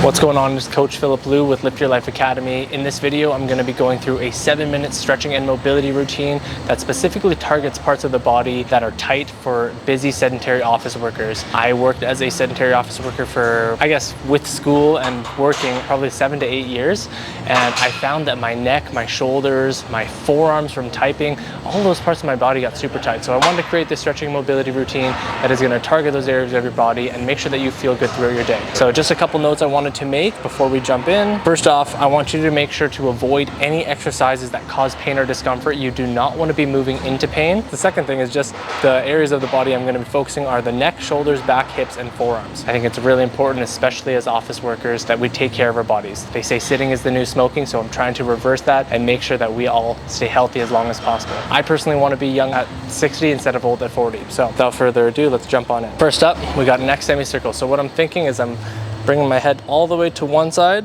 What's going on? This is Coach Philip Liu with Lift Your Life Academy. In this video, I'm going to be going through a 7-minute stretching and mobility routine that specifically targets parts of the body that are tight for busy sedentary office workers. I worked as a sedentary office worker for, I guess, with school and working probably 7 to 8 years. And I found that my neck, my shoulders, my forearms from typing, all those parts of my body got super tight. So I wanted to create this stretching and mobility routine that is going to target those areas of your body and make sure that you feel good throughout your day. So just a couple notes I wanted to make before we jump in. First off, I want you to make sure to avoid any exercises that cause pain or discomfort. You do not want to be moving into pain. The second thing is just the areas of the body I'm going to be focusing are the neck, shoulders, back, hips, and forearms. I think it's really important, especially as office workers, that we take care of our bodies. They say sitting is the new smoking, so I'm trying to reverse that and make sure that we all stay healthy as long as possible. I personally want to be young at 60 instead of old at 40. So without further ado, let's jump on in. First up, we got a neck semicircle. So what I'm thinking is I'm bringing my head all the way to one side,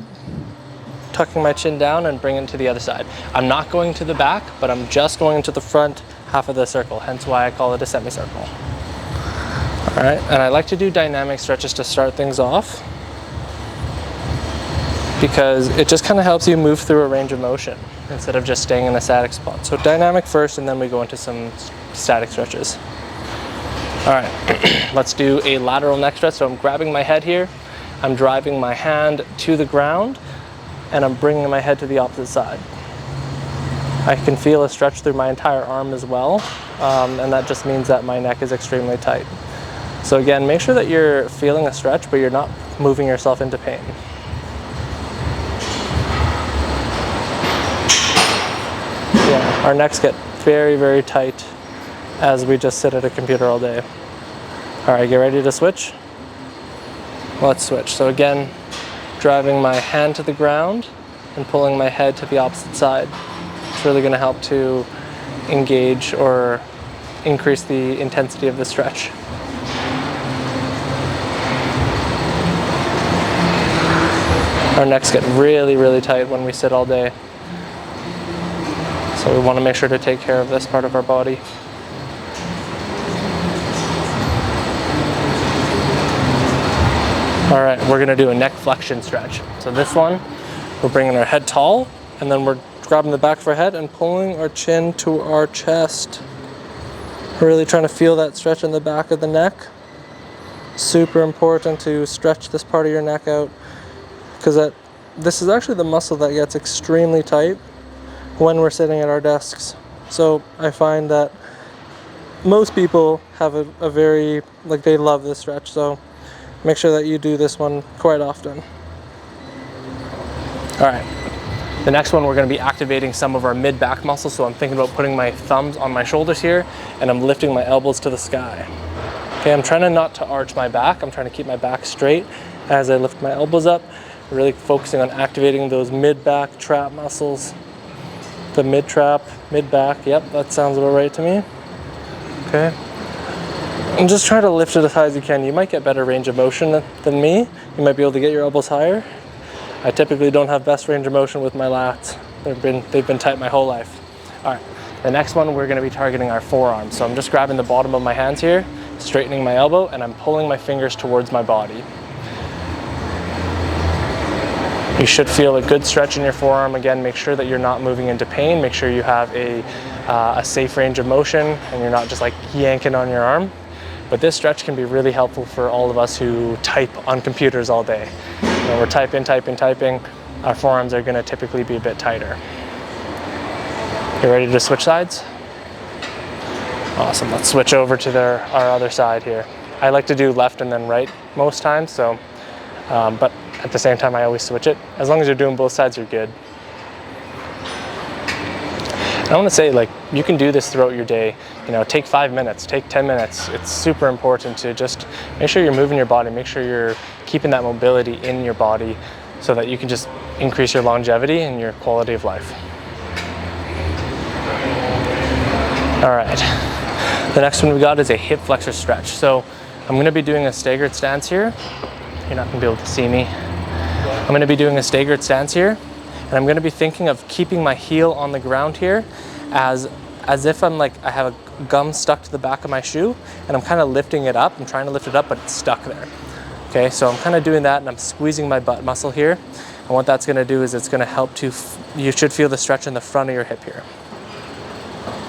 tucking my chin down and bringing it to the other side. I'm not going to the back, but I'm just going into the front half of the circle, hence why I call it a semicircle. All right, and I like to do dynamic stretches to start things off because it just kind of helps you move through a range of motion instead of just staying in a static spot. So dynamic first, and then we go into some static stretches. All right, let's do a lateral neck stretch. So I'm grabbing my head here, I'm driving my hand to the ground, and I'm bringing my head to the opposite side. I can feel a stretch through my entire arm as well, and that just means that my neck is extremely tight. So again, make sure that you're feeling a stretch, but you're not moving yourself into pain. Yeah, our necks get very, very tight as we just sit at a computer all day. All right, get ready to switch? Let's switch. So again, driving my hand to the ground and pulling my head to the opposite side. It's really going to help to engage or increase the intensity of the stretch. Our necks get really, really tight when we sit all day. So we want to make sure to take care of this part of our body. All right, we're gonna do a neck flexion stretch. So this one, we're bringing our head tall, and then we're grabbing the back of our head and pulling our chin to our chest. We're really trying to feel that stretch in the back of the neck. Super important to stretch this part of your neck out because this is actually the muscle that gets extremely tight when we're sitting at our desks. So I find that most people have a very, they love this stretch. So make sure that you do this one quite often. All right, the next one we're gonna be activating some of our mid-back muscles. So I'm thinking about putting my thumbs on my shoulders here and I'm lifting my elbows to the sky. Okay, I'm trying not to arch my back. I'm trying to keep my back straight as I lift my elbows up. Really focusing on activating those mid-back trap muscles. The mid-trap, mid-back, yep, that sounds about right to me. Okay. And just try to lift it as high as you can. You might get better range of motion than me. You might be able to get your elbows higher. I typically don't have best range of motion with my lats. They've been tight my whole life. All right, the next one we're gonna be targeting our forearms. So I'm just grabbing the bottom of my hands here, straightening my elbow, and I'm pulling my fingers towards my body. You should feel a good stretch in your forearm. Again, make sure that you're not moving into pain. Make sure you have a safe range of motion and you're not just like yanking on your arm. But this stretch can be really helpful for all of us who type on computers all day. When we're typing, our forearms are gonna typically be a bit tighter. You ready to switch sides? Awesome, let's switch over to our other side here. I like to do left and then right most times, so, but at the same time I always switch it. As long as you're doing both sides, you're good. I want to say, you can do this throughout your day. Take 5 minutes, take 10 minutes. It's super important to just make sure you're moving your body, make sure you're keeping that mobility in your body so that you can just increase your longevity and your quality of life. All right, the next one we got is a hip flexor stretch. So I'm going to be doing a staggered stance here. You're not going to be able to see me. I'm going to be doing a staggered stance here. And I'm going to be thinking of keeping my heel on the ground here as if I have a gum stuck to the back of my shoe and I'm kind of lifting it up. I'm trying to lift it up, but it's stuck there. Okay, so I'm kind of doing that and I'm squeezing my butt muscle here. And what that's gonna do is it's gonna help to, you should feel the stretch in the front of your hip here.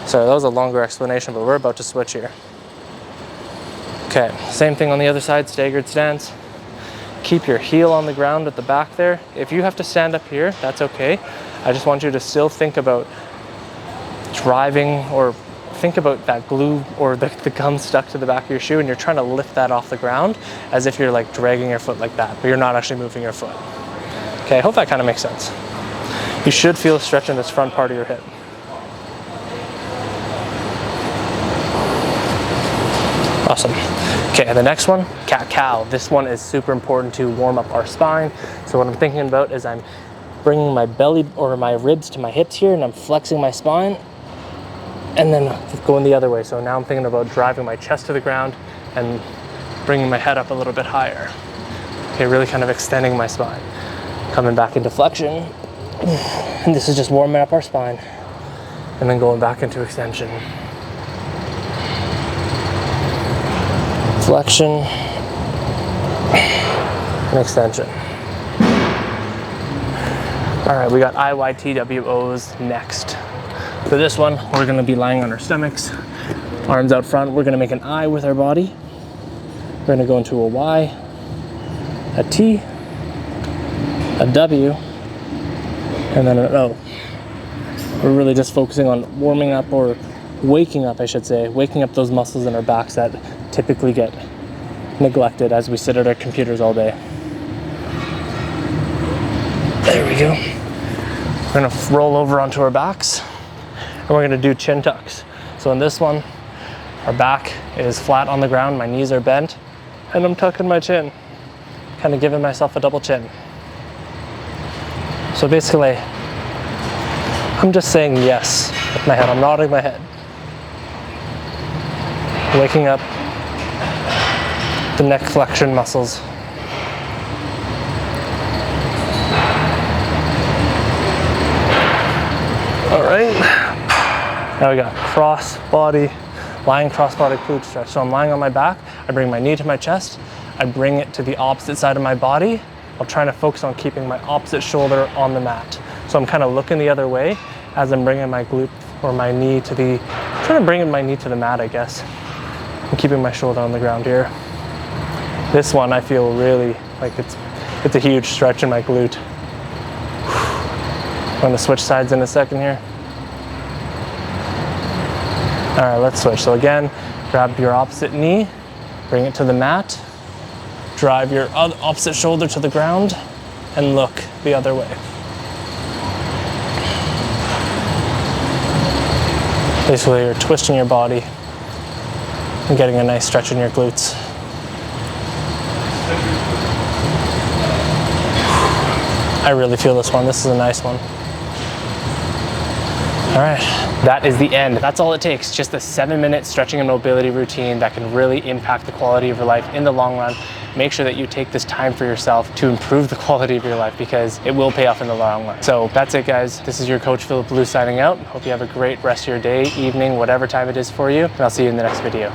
So that was a longer explanation, but we're about to switch here. Okay, same thing on the other side, staggered stance. Keep your heel on the ground at the back there. If you have to stand up here, that's okay. I just want you to still think about driving, or think about that glue or the gum stuck to the back of your shoe, and you're trying to lift that off the ground as if you're like dragging your foot like that, but you're not actually moving your foot. Okay, I hope that kind of makes sense. You should feel a stretch in this front part of your hip. Awesome. Okay, the next one, cat-cow. This one is super important to warm up our spine. So what I'm thinking about is I'm bringing my belly or my ribs to my hips here, and I'm flexing my spine, and then going the other way. So now I'm thinking about driving my chest to the ground and bringing my head up a little bit higher. Okay, really kind of extending my spine. Coming back into flexion. And this is just warming up our spine. And then going back into extension. Flexion and extension. All right, we got IYTWOs next. For this one, we're gonna be lying on our stomachs, arms out front. We're gonna make an I with our body. We're gonna go into a Y, a T, a W, and then an O. We're really just focusing on warming up, or waking up, I should say, waking up those muscles in our backs that typically get neglected as we sit at our computers all day. There we go. We're gonna roll over onto our backs, and we're gonna do chin tucks. So in this one, our back is flat on the ground, my knees are bent, and I'm tucking my chin, kind of giving myself a double chin. So basically, I'm just saying yes with my head. I'm nodding my head. Waking up the neck flexion muscles. All right, now we got lying cross-body glute stretch. So I'm lying on my back, I bring my knee to my chest, I bring it to the opposite side of my body. I'm trying to focus on keeping my opposite shoulder on the mat. So I'm kind of looking the other way as I'm bringing my glute or my knee to the, trying to bring my knee to the mat, I guess. I'm keeping my shoulder on the ground here. This one I feel really like it's a huge stretch in my glute. I'm gonna switch sides in a second here. All right, let's switch. So again, grab your opposite knee, bring it to the mat, drive your opposite shoulder to the ground, and look the other way. Basically, you're twisting your body and getting a nice stretch in your glutes. I really feel this one. This is a nice one. All right, that is the end. That's all it takes. Just a 7-minute stretching and mobility routine that can really impact the quality of your life in the long run. Make sure that you take this time for yourself to improve the quality of your life, because it will pay off in the long run. So that's it, guys. This is your coach, Philip Blue, signing out. Hope you have a great rest of your day, evening, whatever time it is for you, and I'll see you in the next video.